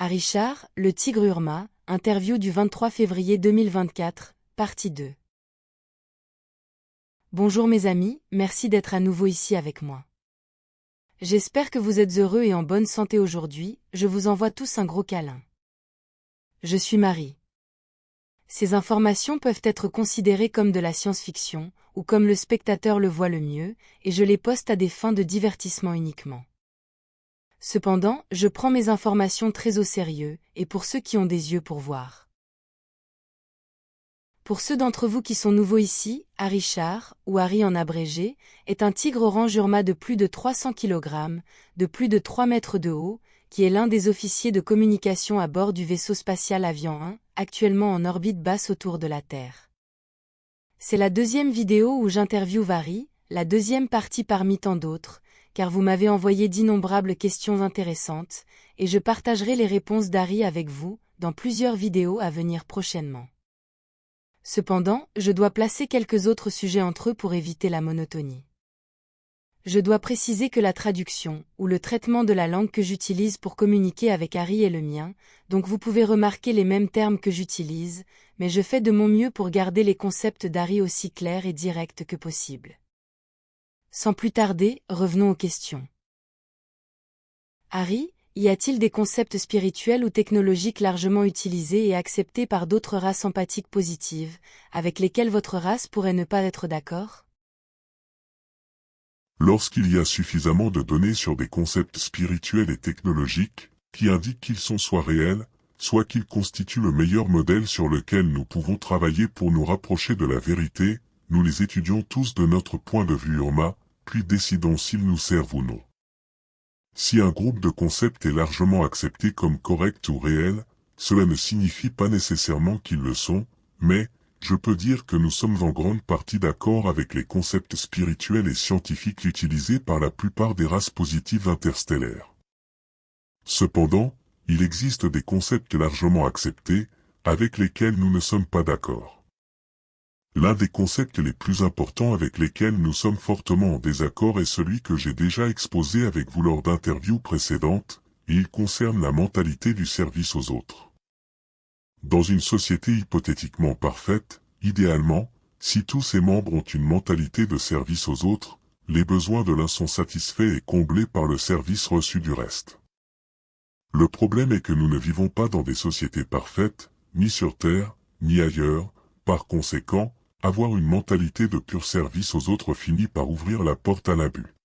Richard, le tigre Urma, interview du 23 février 2024, partie 2. Bonjour mes amis, merci d'être à nouveau ici avec moi. J'espère que vous êtes heureux et en bonne santé aujourd'hui, je vous envoie tous un gros câlin. Je suis Marie. Ces informations peuvent être considérées comme de la science-fiction, ou comme le spectateur le voit le mieux, et je les poste à des fins de divertissement uniquement. Cependant, je prends mes informations très au sérieux, et pour ceux qui ont des yeux pour voir. Pour ceux d'entre vous qui sont nouveaux ici, Richard, ou Harry en abrégé, est un tigre orange Urma de plus de 300 kg, de plus de 3 mètres de haut, qui est l'un des officiers de communication à bord du vaisseau spatial Avian 1, actuellement en orbite basse autour de la Terre. C'est la deuxième vidéo où j'interviewe Harry, la deuxième partie parmi tant d'autres, car vous m'avez envoyé d'innombrables questions intéressantes, et je partagerai les réponses d'Harry avec vous, dans plusieurs vidéos à venir prochainement. Cependant, je dois placer quelques autres sujets entre eux pour éviter la monotonie. Je dois préciser que la traduction, ou le traitement de la langue que j'utilise pour communiquer avec Harry est le mien, donc vous pouvez remarquer les mêmes termes que j'utilise, mais je fais de mon mieux pour garder les concepts d'Harry aussi clairs et directs que possible. Sans plus tarder, revenons aux questions. Harry, y a-t-il des concepts spirituels ou technologiques largement utilisés et acceptés par d'autres races empathiques positives, avec lesquelles votre race pourrait ne pas être d'accord ? Lorsqu'il y a suffisamment de données sur des concepts spirituels et technologiques, qui indiquent qu'ils sont soit réels, soit qu'ils constituent le meilleur modèle sur lequel nous pouvons travailler pour nous rapprocher de la vérité, nous les étudions tous de notre point de vue Urma, puis décidons s'ils nous servent ou non. Si un groupe de concepts est largement accepté comme correct ou réel, cela ne signifie pas nécessairement qu'ils le sont, mais, je peux dire que nous sommes en grande partie d'accord avec les concepts spirituels et scientifiques utilisés par la plupart des races positives interstellaires. Cependant, il existe des concepts largement acceptés, avec lesquels nous ne sommes pas d'accord. L'un des concepts les plus importants avec lesquels nous sommes fortement en désaccord est celui que j'ai déjà exposé avec vous lors d'interviews précédentes, et il concerne la mentalité du service aux autres. Dans une société hypothétiquement parfaite, idéalement, si tous ses membres ont une mentalité de service aux autres, les besoins de l'un sont satisfaits et comblés par le service reçu du reste. Le problème est que nous ne vivons pas dans des sociétés parfaites, ni sur Terre, ni ailleurs, par conséquent, avoir une mentalité de pur service aux autres finit par ouvrir la porte à l'abus.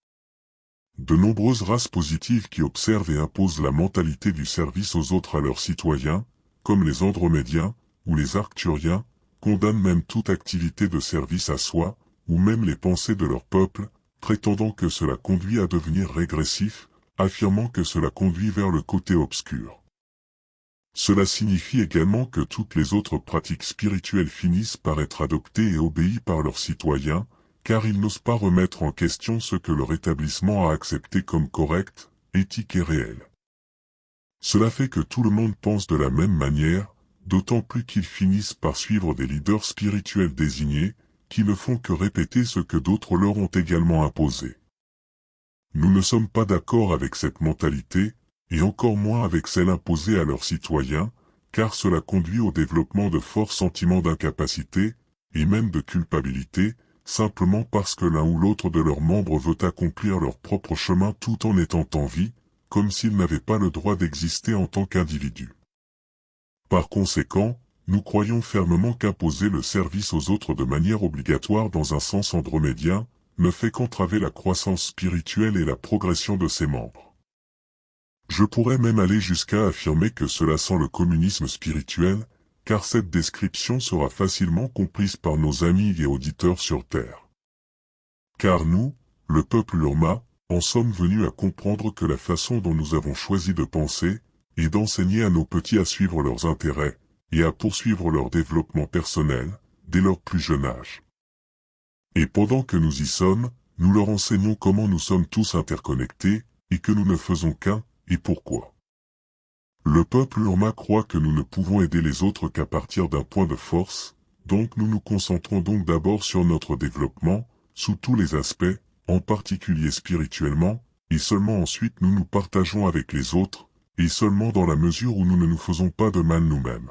De nombreuses races positives qui observent et imposent la mentalité du service aux autres à leurs citoyens, comme les Andromédiens ou les Arcturiens, condamnent même toute activité de service à soi, ou même les pensées de leur peuple, prétendant que cela conduit à devenir régressif, affirmant que cela conduit vers le côté obscur. Cela signifie également que toutes les autres pratiques spirituelles finissent par être adoptées et obéies par leurs citoyens, car ils n'osent pas remettre en question ce que leur établissement a accepté comme correct, éthique et réel. Cela fait que tout le monde pense de la même manière, d'autant plus qu'ils finissent par suivre des leaders spirituels désignés, qui ne font que répéter ce que d'autres leur ont également imposé. Nous ne sommes pas d'accord avec cette mentalité, et encore moins avec celle imposée à leurs citoyens, car cela conduit au développement de forts sentiments d'incapacité, et même de culpabilité, simplement parce que l'un ou l'autre de leurs membres veut accomplir leur propre chemin tout en étant en vie, comme s'ils n'avaient pas le droit d'exister en tant qu'individus. Par conséquent, nous croyons fermement qu'imposer le service aux autres de manière obligatoire dans un sens andromédien, ne fait qu'entraver la croissance spirituelle et la progression de ses membres. Je pourrais même aller jusqu'à affirmer que cela sent le communisme spirituel, car cette description sera facilement comprise par nos amis et auditeurs sur Terre. Car nous, le peuple Urma, en sommes venus à comprendre que la façon dont nous avons choisi de penser, est d'enseigner à nos petits à suivre leurs intérêts, et à poursuivre leur développement personnel, dès leur plus jeune âge. Et pendant que nous y sommes, nous leur enseignons comment nous sommes tous interconnectés, et que nous ne faisons qu'un, et pourquoi. Le peuple Urma croit que nous ne pouvons aider les autres qu'à partir d'un point de force, donc nous nous concentrons donc d'abord sur notre développement, sous tous les aspects, en particulier spirituellement, et seulement ensuite nous nous partageons avec les autres, et seulement dans la mesure où nous ne nous faisons pas de mal nous-mêmes.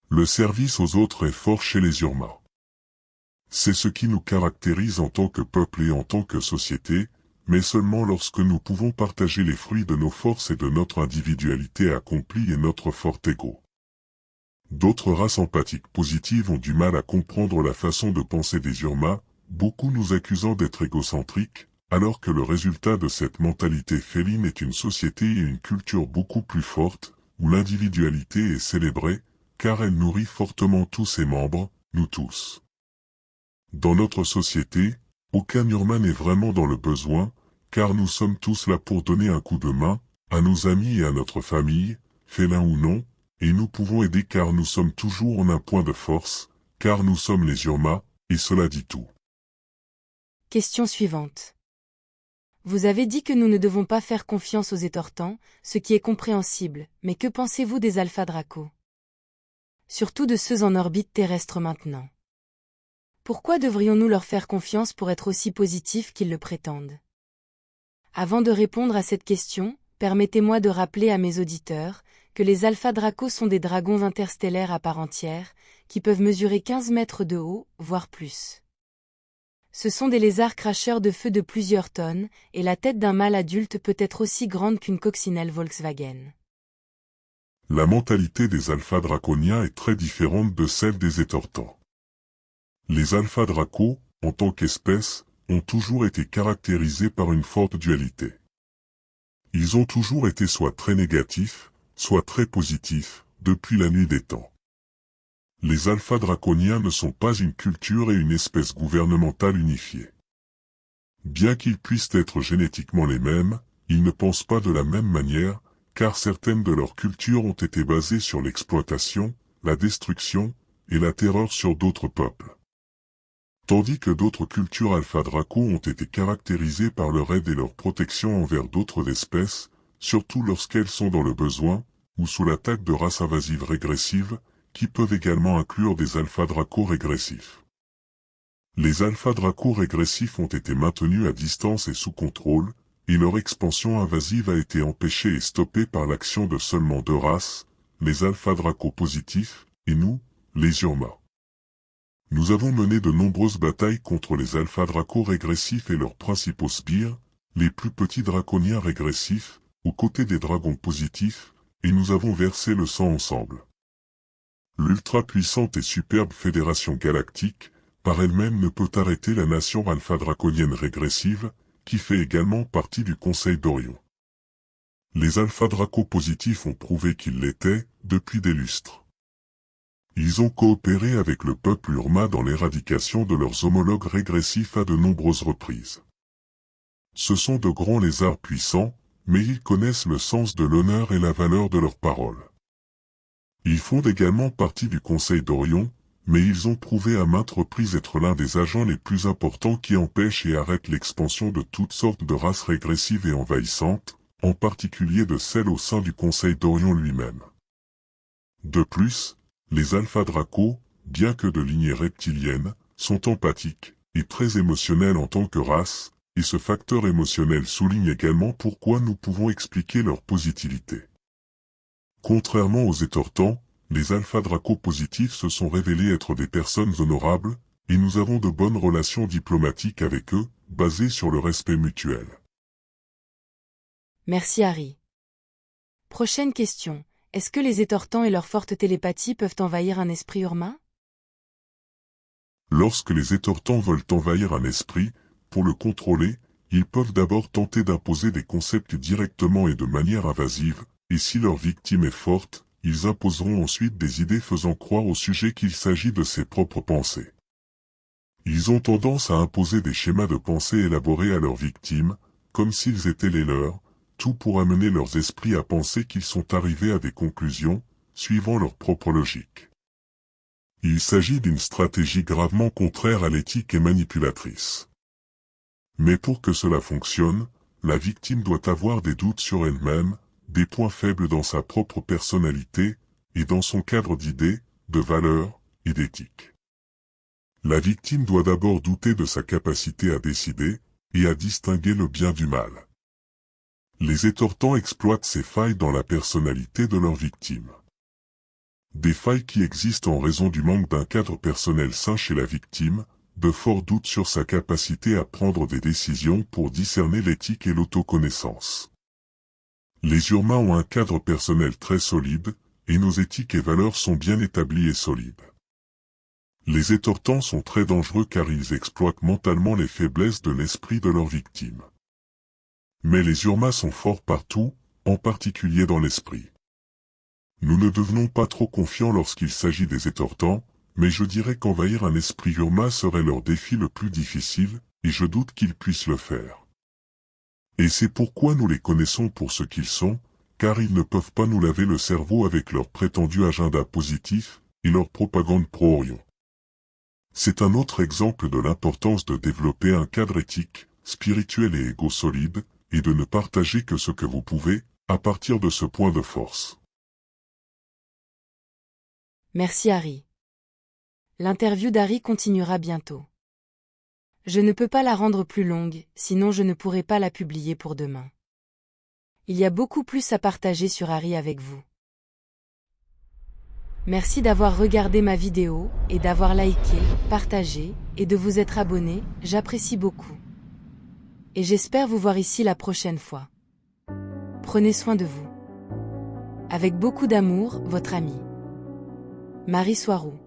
Le service aux autres est fort chez les Yurma. C'est ce qui nous caractérise en tant que peuple et en tant que société, mais seulement lorsque nous pouvons partager les fruits de nos forces et de notre individualité accomplie et notre fort ego. D'autres races empathiques positives ont du mal à comprendre la façon de penser des Yurma, beaucoup nous accusant d'être égocentriques, alors que le résultat de cette mentalité féline est une société et une culture beaucoup plus forte, où l'individualité est célébrée, car elle nourrit fortement tous ses membres, nous tous. Dans notre société, aucun Yurma n'est vraiment dans le besoin, car nous sommes tous là pour donner un coup de main, à nos amis et à notre famille, félins ou non, et nous pouvons aider car nous sommes toujours en un point de force, car nous sommes les Yurma, et cela dit tout. Question suivante. Vous avez dit que nous ne devons pas faire confiance aux étortants, ce qui est compréhensible, mais que pensez-vous des Alpha Draco? Surtout de ceux en orbite terrestre maintenant. Pourquoi devrions-nous leur faire confiance pour être aussi positifs qu'ils le prétendent? Avant de répondre à cette question, permettez-moi de rappeler à mes auditeurs que les Alpha Draco sont des dragons interstellaires à part entière, qui peuvent mesurer 15 mètres de haut, voire plus. Ce sont des lézards cracheurs de feu de plusieurs tonnes, et la tête d'un mâle adulte peut être aussi grande qu'une coccinelle Volkswagen. La mentalité des Alpha Draconiens est très différente de celle des étortants. Les Alpha Draco, en tant qu'espèce, ont toujours été caractérisés par une forte dualité. Ils ont toujours été soit très négatifs, soit très positifs, depuis la nuit des temps. Les Alpha Draconiens ne sont pas une culture et une espèce gouvernementale unifiée. Bien qu'ils puissent être génétiquement les mêmes, ils ne pensent pas de la même manière, car certaines de leurs cultures ont été basées sur l'exploitation, la destruction, et la terreur sur d'autres peuples. Tandis que d'autres cultures Alpha Draco ont été caractérisées par leur aide et leur protection envers d'autres espèces, surtout lorsqu'elles sont dans le besoin, ou sous l'attaque de races invasives régressives, qui peuvent également inclure des Alpha Draco régressifs. Les Alpha Draco régressifs ont été maintenus à distance et sous contrôle, et leur expansion invasive a été empêchée et stoppée par l'action de seulement deux races, les Alpha Draco positifs, et nous, les Yurma. Nous avons mené de nombreuses batailles contre les Alpha Draco régressifs et leurs principaux sbires, les plus petits draconiens régressifs, aux côtés des dragons positifs, et nous avons versé le sang ensemble. L'ultra-puissante et superbe Fédération Galactique, par elle-même ne peut arrêter la nation Alpha Draconienne régressive, qui fait également partie du Conseil d'Orion. Les Alpha Draco positifs ont prouvé qu'ils l'étaient, depuis des lustres. Ils ont coopéré avec le peuple Yurma dans l'éradication de leurs homologues régressifs à de nombreuses reprises. Ce sont de grands lézards puissants, mais ils connaissent le sens de l'honneur et la valeur de leurs paroles. Ils font également partie du Conseil d'Orion, mais ils ont prouvé à maintes reprises être l'un des agents les plus importants qui empêchent et arrêtent l'expansion de toutes sortes de races régressives et envahissantes, en particulier de celles au sein du Conseil d'Orion lui-même. De plus, les Alpha Draco, bien que de lignée reptilienne, sont empathiques, et très émotionnels en tant que race, et ce facteur émotionnel souligne également pourquoi nous pouvons expliquer leur positivité. Contrairement aux étortants, les Alpha Draco positifs se sont révélés être des personnes honorables, et nous avons de bonnes relations diplomatiques avec eux, basées sur le respect mutuel. Merci Harry. Prochaine question. Est-ce que les étortants et leur forte télépathie peuvent envahir un esprit Yurma? Lorsque les étortants veulent envahir un esprit, pour le contrôler, ils peuvent d'abord tenter d'imposer des concepts directement et de manière invasive, et si leur victime est forte, ils imposeront ensuite des idées faisant croire au sujet qu'il s'agit de ses propres pensées. Ils ont tendance à imposer des schémas de pensée élaborés à leurs victimes, comme s'ils étaient les leurs, tout pour amener leurs esprits à penser qu'ils sont arrivés à des conclusions, suivant leur propre logique. Il s'agit d'une stratégie gravement contraire à l'éthique et manipulatrice. Mais pour que cela fonctionne, la victime doit avoir des doutes sur elle-même, des points faibles dans sa propre personnalité, et dans son cadre d'idées, de valeurs, et d'éthique. La victime doit d'abord douter de sa capacité à décider, et à distinguer le bien du mal. Les étortants exploitent ces failles dans la personnalité de leurs victimes. Des failles qui existent en raison du manque d'un cadre personnel sain chez la victime, de forts doutes sur sa capacité à prendre des décisions pour discerner l'éthique et l'autoconnaissance. Les humains ont un cadre personnel très solide, et nos éthiques et valeurs sont bien établies et solides. Les étortants sont très dangereux car ils exploitent mentalement les faiblesses de l'esprit de leurs victimes. Mais les Urmas sont forts partout, en particulier dans l'esprit. Nous ne devenons pas trop confiants lorsqu'il s'agit des étortants, mais je dirais qu'envahir un esprit Urma serait leur défi le plus difficile, et je doute qu'ils puissent le faire. Et c'est pourquoi nous les connaissons pour ce qu'ils sont, car ils ne peuvent pas nous laver le cerveau avec leur prétendu agenda positif, et leur propagande pro-Orion. C'est un autre exemple de l'importance de développer un cadre éthique, spirituel et égo solide, et de ne partager que ce que vous pouvez, à partir de ce point de force. Merci Harry. L'interview d'Harry continuera bientôt. Je ne peux pas la rendre plus longue, sinon je ne pourrai pas la publier pour demain. Il y a beaucoup plus à partager sur Harry avec vous. Merci d'avoir regardé ma vidéo, et d'avoir liké, partagé, et de vous être abonné, j'apprécie beaucoup. Et j'espère vous voir ici la prochaine fois. Prenez soin de vous. Avec beaucoup d'amour, votre amie Marie Soiroux.